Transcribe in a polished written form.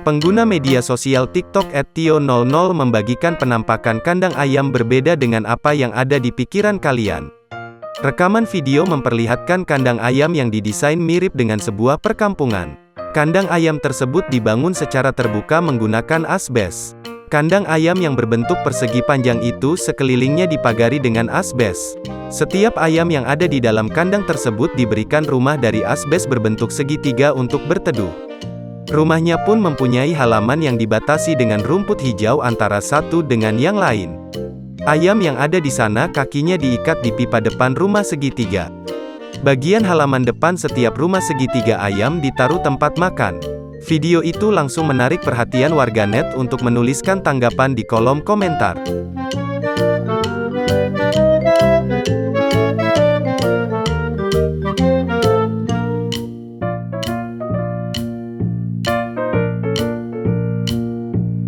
Pengguna media sosial TikTok @tio00 membagikan penampakan kandang ayam berbeda dengan apa yang ada di pikiran kalian. Rekaman video memperlihatkan kandang ayam yang didesain mirip dengan sebuah perkampungan. Kandang ayam tersebut dibangun secara terbuka menggunakan asbes. Kandang ayam yang berbentuk persegi panjang itu sekelilingnya dipagari dengan asbes. Setiap ayam yang ada di dalam kandang tersebut diberikan rumah dari asbes berbentuk segitiga untuk berteduh. Rumahnya pun mempunyai halaman yang dibatasi dengan rumput hijau antara satu dengan yang lain. Ayam yang ada di sana kakinya diikat di pipa depan rumah segitiga. Bagian halaman depan setiap rumah segitiga ayam ditaruh tempat makan. Video itu langsung menarik perhatian warganet untuk menuliskan tanggapan di kolom komentar.